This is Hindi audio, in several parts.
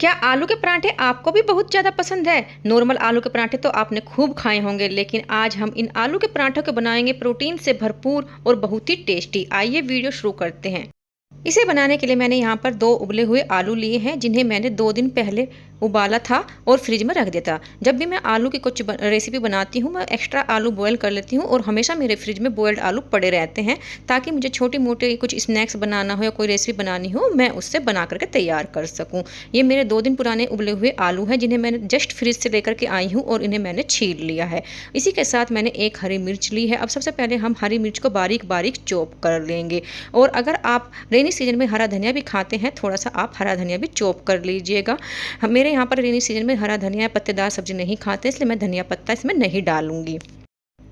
क्या आलू के पराठे आपको भी बहुत ज़्यादा पसंद है? नॉर्मल आलू के पराठे तो आपने खूब खाए होंगे, लेकिन आज हम इन आलू के पराठों को बनाएंगे प्रोटीन से भरपूर और बहुत ही टेस्टी। आइए वीडियो शुरू करते हैं। इसे बनाने के लिए मैंने यहाँ पर 2 उबले हुए आलू लिए हैं, जिन्हें मैंने 2 दिन पहले उबाला था और फ्रिज में रख दिया था। जब भी मैं आलू की कुछ रेसिपी बनाती हूँ, मैं एक्स्ट्रा आलू बॉयल कर लेती हूँ और हमेशा मेरे फ्रिज में बॉयल्ड आलू पड़े रहते हैं, ताकि मुझे छोटी मोटी कुछ स्नैक्स बनाना हो या कोई रेसिपी बनानी हो, मैं उससे बना करके तैयार कर सकूँ। ये मेरे 2 दिन पुराने उबले हुए आलू हैं, जिन्हें मैंने जस्ट फ्रिज से लेकर के आई हूँ और इन्हें मैंने छील लिया है। इसी के साथ मैंने 1 हरी मिर्च ली है। अब सबसे पहले हम हरी मिर्च को बारीक बारीक चॉप कर लेंगे। और अगर आप रेनी सीजन में हरा धनिया भी खाते हैं, थोड़ा सा आप हरा धनिया भी चॉप कर लीजिएगा। मेरे यहाँ पर रेनी सीजन में हरा धनिया पत्तेदार सब्जी नहीं खाते, इसलिए मैं धनिया पत्ता इसमें नहीं डालूंगी।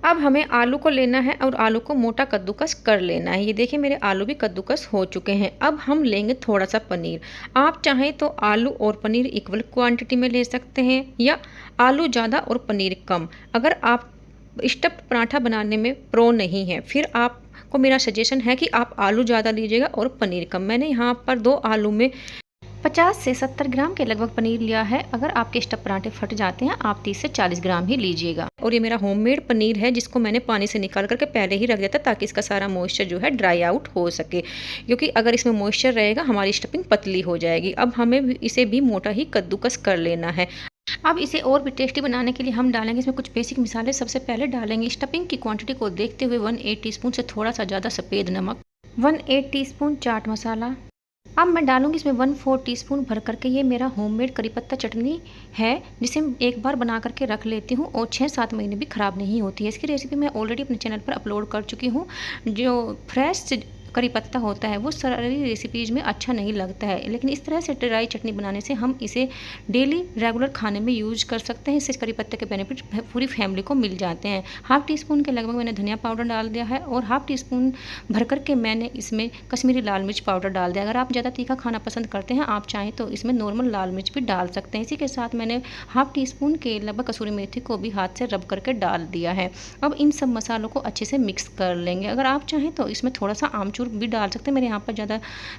अब हमें आलू को लेना है और आलू को मोटा कद्दूकस कर लेना है। ये देखिए मेरे आलू भी कद्दूकस हो चुके हैं। अब हम लेंगे थोड़ा सा पनीर। आप चाहें तो आलू और पनीर इक्वल क्वांटिटी में ले सकते हैं, या आलू ज़्यादा और पनीर कम। अगर आप स्टफ्ड पराठा बनाने में प्रो नहीं है, फिर आपको मेरा सजेशन है कि आप आलू ज़्यादा लीजिएगा और पनीर कम। मैंने यहाँ पर 2 आलू में 50 से 70 ग्राम के लगभग पनीर लिया है। अगर आपके स्टफ पराठे फट जाते हैं, आप 30 से 40 ग्राम ही लीजिएगा। और ये मेरा होममेड पनीर है, जिसको मैंने पानी से निकाल करके पहले ही रख दिया था, ताकि इसका सारा मॉइस्चर जो है ड्राई आउट हो सके, क्योंकि अगर इसमें मॉइस्चर रहेगा हमारी स्टफिंग पतली हो जाएगी। अब हमें इसे भी मोटा ही कद्दूकस कर लेना है। अब इसे और भी टेस्टी बनाने के लिए हम डालेंगे इसमें कुछ बेसिक मसाले। सबसे पहले डालेंगे स्टफिंग की क्वांटिटी को देखते हुए 1/8 टीस्पून से थोड़ा सा ज़्यादा सफ़ेद नमक, 1/8 टीस्पून चाट मसाला। अब मैं डालूंगी इसमें 1/4 टीस्पून भर करके ये मेरा होममेड करी पत्ता चटनी है, जिसे एक बार बना करके रख लेती हूँ और 6-7 महीने भी ख़राब नहीं होती है। इसकी रेसिपी मैं ऑलरेडी अपने चैनल पर अपलोड कर चुकी हूँ। जो फ्रेश करी पत्ता होता है वो सारी रेसिपीज़ में अच्छा नहीं लगता है, लेकिन इस तरह से ड्राई चटनी बनाने से हम इसे डेली रेगुलर खाने में यूज कर सकते हैं। इससे करी पत्ते के बेनिफिट पूरी फैमिली को मिल जाते हैं। 1/2 टीस्पून के लगभग मैंने धनिया पाउडर डाल दिया है और 1/2 टीस्पून भर करके मैंने इसमें कश्मीरी लाल मिर्च पाउडर डाल दिया। अगर आप ज़्यादा तीखा खाना पसंद करते हैं, आप चाहें तो इसमें नॉर्मल लाल मिर्च भी डाल सकते हैं। इसी के साथ मैंने 1/2 टीस्पून के लगभग कसूरी मेथी को भी हाथ से रब करके डाल दिया है। अब इन सब मसालों को अच्छे से मिक्स कर लेंगे। अगर आप चाहें तो इसमें थोड़ा सा आमचूर भी डाल सकते हैं। मेरे यहाँ पर ज़्यादा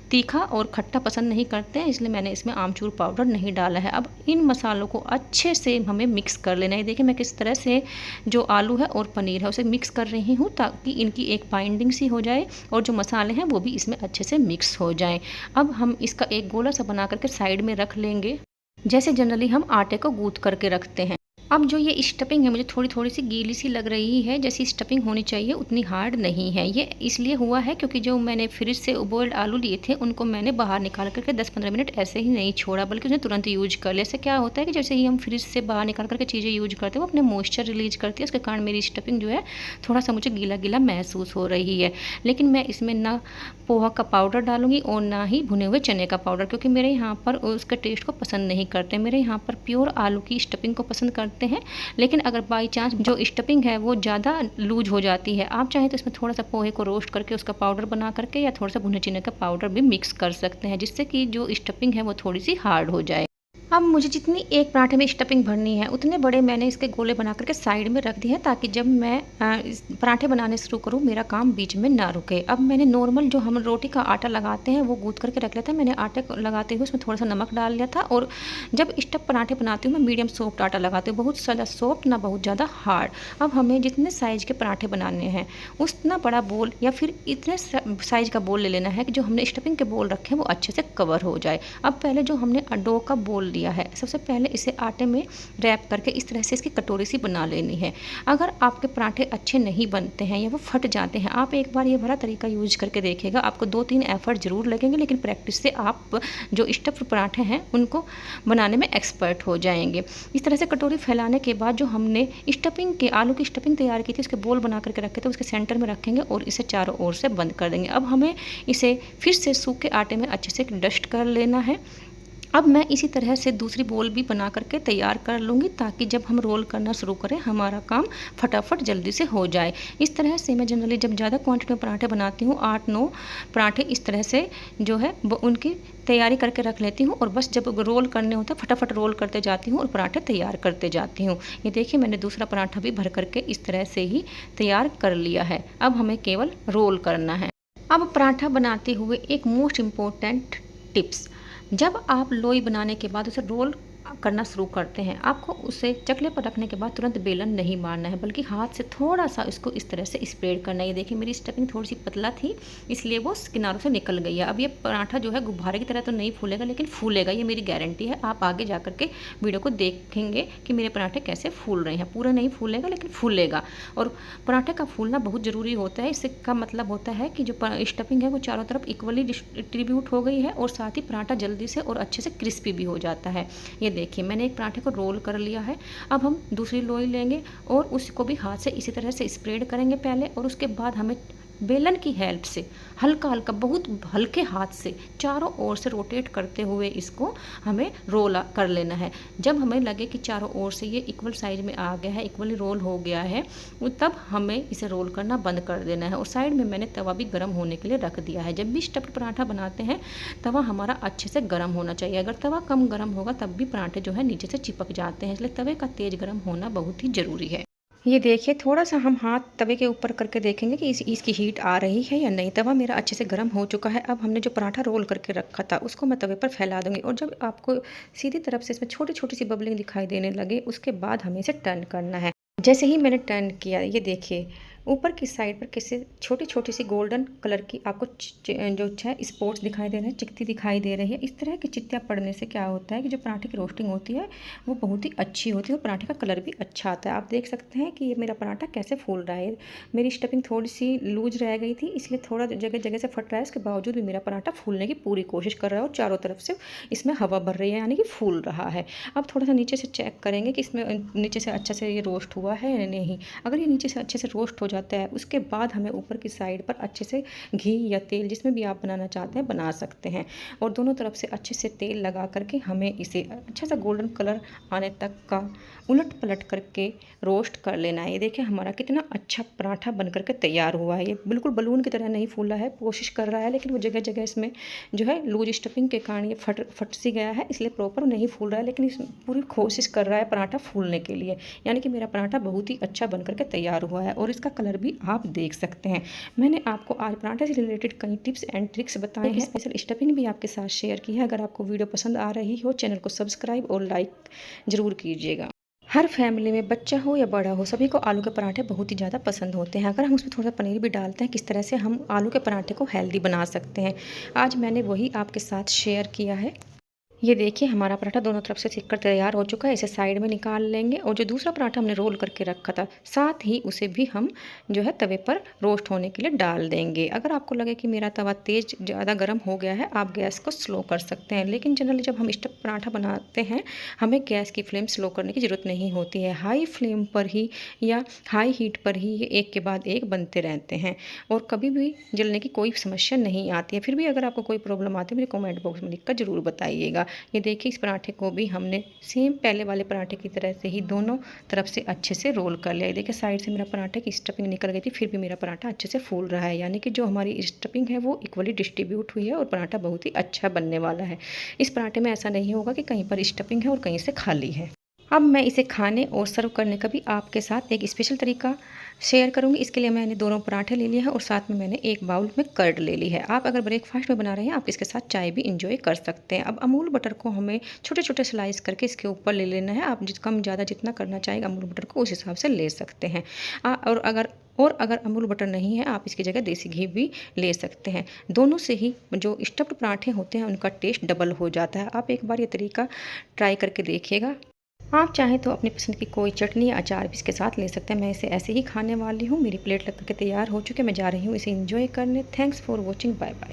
तीखा और खट्टा पसंद नहीं करते हैं, इसलिए मैंने इसमें आमचूर पाउडर नहीं डाला है। अब इन मसालों को अच्छे से हमें मिक्स कर लेना है। देखिए मैं किस तरह से जो आलू है और पनीर है उसे मिक्स कर रही हूँ, ताकि इनकी एक बाइंडिंग सी हो जाए और जो मसाले हैं वो भी इसमें अच्छे से मिक्स हो जाएं। अब हम इसका एक गोला सा बना करके साइड में रख लेंगे, जैसे जनरली हम आटे को गूंथ करके रखते हैं। अब जो ये स्टफिंग है मुझे थोड़ी थोड़ी सी गीली सी लग रही है, जैसी स्टफिंग होनी चाहिए उतनी हार्ड नहीं है। ये इसलिए हुआ है क्योंकि जो मैंने फ्रिज से बॉइल्ड आलू लिए थे उनको मैंने बाहर निकाल करके 10-15 मिनट ऐसे ही नहीं छोड़ा, बल्कि उन्हें तुरंत यूज कर लिया। इससे क्या होता है कि जैसे ही हम फ्रिज से बाहर निकाल करके चीज़ें यूज करते हैं वो अपने मॉइस्चर रिलीज करती है, उसके कारण मेरी स्टफिंग जो है थोड़ा सा मुझे गीला गीला महसूस हो रही है। लेकिन मैं इसमें ना पोहा का पाउडर डालूंगी और ना ही भुने हुए चने का पाउडर, क्योंकि मेरे यहाँ पर उसके टेस्ट को पसंद नहीं करते। मेरे यहाँ पर प्योर आलू की स्टफिंग को पसंद करते हैं। लेकिन अगर बाई चांस जो स्टफिंग है वो ज़्यादा लूज हो जाती है, आप चाहें तो इसमें थोड़ा सा पोहे को रोस्ट करके उसका पाउडर बना करके या थोड़ा सा भुने चने का पाउडर भी मिक्स कर सकते हैं, जिससे कि जो स्टफिंग है वो थोड़ी सी हार्ड हो जाए। अब मुझे जितनी एक पराठे में स्टफिंग भरनी है उतने बड़े मैंने इसके गोले बना करके साइड में रख दिए हैं, ताकि जब मैं पराठे बनाने शुरू करूँ मेरा काम बीच में ना रुके। अब मैंने नॉर्मल जो हम रोटी का आटा लगाते हैं वो गूंथ करके रख लेते हैं। मैंने आटे को लगाते हुए उसमें थोड़ा सा नमक डाल लिया था। और जब स्टफ पराठे बनाती हूँ मैं मीडियम सॉफ्ट आटा लगाती हूँ, बहुत ज़्यादा सॉफ्ट ना बहुत ज़्यादा हार्ड। अब हमें जितने साइज़ के पराठे बनाने हैं उतना बड़ा बोल या फिर इतने साइज़ का बोल ले लेना है कि जो हमने स्टफिंग के बोल रखे हैं वो अच्छे से कवर हो जाए। अब पहले जो हमने डो का बोल है, सबसे पहले इसे आटे में रैप करके इस तरह से इसकी कटोरी सी बना लेनी है। अगर आपके पराठे अच्छे नहीं बनते हैं या वो फट जाते हैं, आप एक बार ये भरा तरीका यूज करके देखिएगा। आपको 2-3 एफर्ट जरूर लगेंगे, लेकिन प्रैक्टिस से आप जो स्टफ्ड पराठे हैं उनको बनाने में एक्सपर्ट हो जाएंगे। इस तरह से कटोरी फैलाने के बाद जो हमने स्टफिंग के आलू की स्टफिंग तैयार की थी उसके बोल बना करके रखे थे उसके सेंटर में रखेंगे और इसे चारों ओर से बंद कर देंगे। अब हमें इसे फिर से सूखे आटे में अच्छे से डस्ट कर लेना है। अब मैं इसी तरह से दूसरी बोल भी बना करके तैयार कर लूँगी, ताकि जब हम रोल करना शुरू करें हमारा काम फटाफट जल्दी से हो जाए। इस तरह से मैं जनरली जब ज़्यादा क्वांटिटी में पराठे बनाती हूँ 8-9 पराठे इस तरह से जो है उनकी तैयारी करके रख लेती हूँ, और बस जब रोल करने होते हैं फटाफट रोल करते जाती हूँ और पराठे तैयार करते जाती हूँ। ये देखिए मैंने दूसरा पराठा भी भर करके इस तरह से ही तैयार कर लिया है। अब हमें केवल रोल करना है। अब पराठा बनाते हुए एक मोस्ट इम्पोर्टेंट टिप्स, जब आप लोई बनाने के बाद उसे रोल करना शुरू करते हैं, आपको उसे चकले पर रखने के बाद तुरंत बेलन नहीं मारना है, बल्कि हाथ से थोड़ा-सा इसको इस तरह से स्प्रेड करना है। ये देखिए मेरी स्टफिंग थोड़ी-सी पतला थी, इसलिए वो किनारों से निकल गई है। अब ये पराठा जो है गुब्बारे की तरह तो नहीं फूलेगा, लेकिन फूलेगा, ये मेरी गारंटी है। आप आगे जा कर के वीडियो को देखेंगे कि मेरे पराठे कैसे फूल रहे हैं। पूरा नहीं फूलेगा, लेकिन फूलेगा। और पराठे का फूलना बहुत ज़रूरी होता है। इससे का मतलब होता है कि जो स्टफिंग है वो चारों तरफ इक्वली डिस्ट्रीब्यूट हो गई है, और साथ ही पराठा जल्दी से और अच्छे से क्रिस्पी भी हो जाता है। ये देखिए मैंने एक पराठे को रोल कर लिया है। अब हम दूसरी लोई लेंगे और उसको भी हाथ से इसी तरह से स्प्रेड करेंगे पहले, और उसके बाद हमें बेलन की हेल्प से हल्का हल्का, बहुत हल्के हाथ से चारों ओर से रोटेट करते हुए इसको हमें रोल कर लेना है। जब हमें लगे कि चारों ओर से ये इक्वल साइज में आ गया है, इक्वली रोल हो गया है, तब हमें इसे रोल करना बंद कर देना है। और साइड में मैंने तवा भी गर्म होने के लिए रख दिया है। जब भी स्टफ्ड पराठा बनाते हैं तवा हमारा अच्छे से गर्म होना चाहिए। अगर तवा कम गर्म होगा तब भी पराठे जो है नीचे से चिपक जाते हैं, इसलिए तवे का तेज़ गर्म होना बहुत ही ज़रूरी है। ये देखिए थोड़ा-सा हम हाथ तवे के ऊपर करके देखेंगे कि इसकी हीट आ रही है या नहीं। तवा मेरा अच्छे से गर्म हो चुका है। अब हमने जो पराठा रोल करके रखा था उसको मैं तवे पर फैला दूँगी, और जब आपको सीधी तरफ से इसमें छोटी-छोटी सी बबलिंग दिखाई देने लगे, उसके बाद हमें इसे टर्न करना है। जैसे ही मैंने टर्न किया, ये देखिए ऊपर की साइड पर किसी छोटी-छोटी सी गोल्डन कलर की आपको जो है स्पॉट्स दिखाई दे रहे हैं, चिकती दिखाई दे रही है। इस तरह की चित्तियाँ पड़ने से क्या होता है कि जो पराठे की रोस्टिंग होती है वो बहुत ही अच्छी होती है, और पराठे का कलर भी अच्छा आता है। आप देख सकते हैं कि ये मेरा पराठा कैसे फूल रहा है। मेरी स्टफिंग थोड़ी सी लूज रह गई थी, इसलिए थोड़ा जगह-जगह से फट रहा है। इसके बावजूद भी मेरा पराठा फूलने की पूरी कोशिश कर रहा है, और चारों तरफ से इसमें हवा भर रही है, यानी कि फूल रहा है। अब थोड़ा-सा नीचे से चेक करेंगे कि इसमें नीचे से अच्छा से ये रोस्ट हुआ है या नहीं। अगर ये नीचे से अच्छे से रोस्ट हो जाता है, उसके बाद हमें ऊपर की साइड पर अच्छे से घी या तेल, जिसमें भी आप बनाना चाहते हैं बना सकते हैं, और दोनों तरफ से अच्छे से तेल लगा करके हमें इसे अच्छा सा गोल्डन कलर आने तक का उलट पलट करके रोस्ट कर लेना है। ये देखिए हमारा कितना अच्छा पराठा बन करके तैयार हुआ है। ये बिल्कुल बलून की तरह नहीं फूला है, कोशिश कर रहा है, लेकिन वो जगह जगह इसमें जो है लूज स्टफिंग के कारण ये फट सी गया है, इसलिए प्रॉपर नहीं फूल रहा है। लेकिन इस पूरी कोशिश कर रहा है पराठा फूलने के लिए, यानी कि मेरा पराठा बहुत ही अच्छा बन करके तैयार हुआ है, और इसका कलर भी आप देख सकते हैं। मैंने आपको आज पराठे से रिलेटेड कई टिप्स एंड ट्रिक्स बताए हैं, स्पेशल स्टफिंग भी आपके साथ शेयर की है। अगर आपको वीडियो पसंद आ रही हो, चैनल को सब्सक्राइब और लाइक ज़रूर कीजिएगा। हर फैमिली में बच्चा हो या बड़ा हो, सभी को आलू के पराठे बहुत ही ज़्यादा पसंद होते हैं। अगर हम उसमें थोड़ा पनीर भी डालते हैं, किस तरह से हम आलू के पराठे को हेल्दी बना सकते हैं, आज मैंने वही आपके साथ शेयर किया है। ये देखिए हमारा पराठा दोनों तरफ से सिककर तैयार हो चुका है। इसे साइड में निकाल लेंगे, और जो दूसरा पराठा हमने रोल करके रखा था, साथ ही उसे भी हम जो है तवे पर रोस्ट होने के लिए डाल देंगे। अगर आपको लगे कि मेरा तवा तेज़ ज़्यादा गर्म हो गया है, आप गैस को स्लो कर सकते हैं, लेकिन जनरली जब हम स्टफ पराठा बनाते हैं हमें गैस की फ्लेम स्लो करने की ज़रूरत नहीं होती है। हाई फ्लेम पर ही या हाई हीट पर ही ये एक के बाद एक बनते रहते हैं, और कभी भी जलने की कोई समस्या नहीं आती है। फिर भी अगर आपको कोई प्रॉब्लम आती है, मुझे कमेंट बॉक्स में लिखकर ज़रूर बताइएगा। ये देखिए इस पराठे को भी हमने सेम पहले वाले पराठे की तरह से ही दोनों तरफ से अच्छे से रोल कर लिया। ये देखिए साइड से मेरा पराठे की स्टफिंग निकल गई थी, फिर भी मेरा पराठा अच्छे से फूल रहा है, यानी कि जो हमारी स्टफिंग है वो इक्वली डिस्ट्रीब्यूट हुई है, और पराठा बहुत ही अच्छा बनने वाला है। इस पराठे में ऐसा नहीं होगा कि कहीं पर स्टफिंग है और कहीं से खाली है। अब मैं इसे खाने और सर्व करने का भी आपके साथ एक स्पेशल तरीका शेयर करूंगी। इसके लिए मैंने दोनों पराठे ले लिए हैं, और साथ में मैंने एक बाउल में कर्ड ले ली है। आप अगर ब्रेकफास्ट में बना रहे हैं, आप इसके साथ चाय भी इंजॉय कर सकते हैं। अब अमूल बटर को हमें छोटे छोटे स्लाइस करके इसके ऊपर ले लेना है। आप कम ज़्यादा जितना करना चाहेंगे अमूल बटर को, उस हिसाब से ले सकते हैं। और अगर अमूल बटर नहीं है, आप इसकी जगह देसी घी भी ले सकते हैं। दोनों से ही जो स्टफ्ड पराठे होते हैं उनका टेस्ट डबल हो जाता है। आप एक बार ये तरीका ट्राई करके देखिएगा। आप चाहें तो अपनी पसंद की कोई चटनी या अचार भी इसके साथ ले सकते हैं। मैं इसे ऐसे ही खाने वाली हूँ। मेरी प्लेट लग करके तैयार हो चुकी है, मैं जा रही हूँ इसे एंजॉय करने। Thanks for watching, bye bye.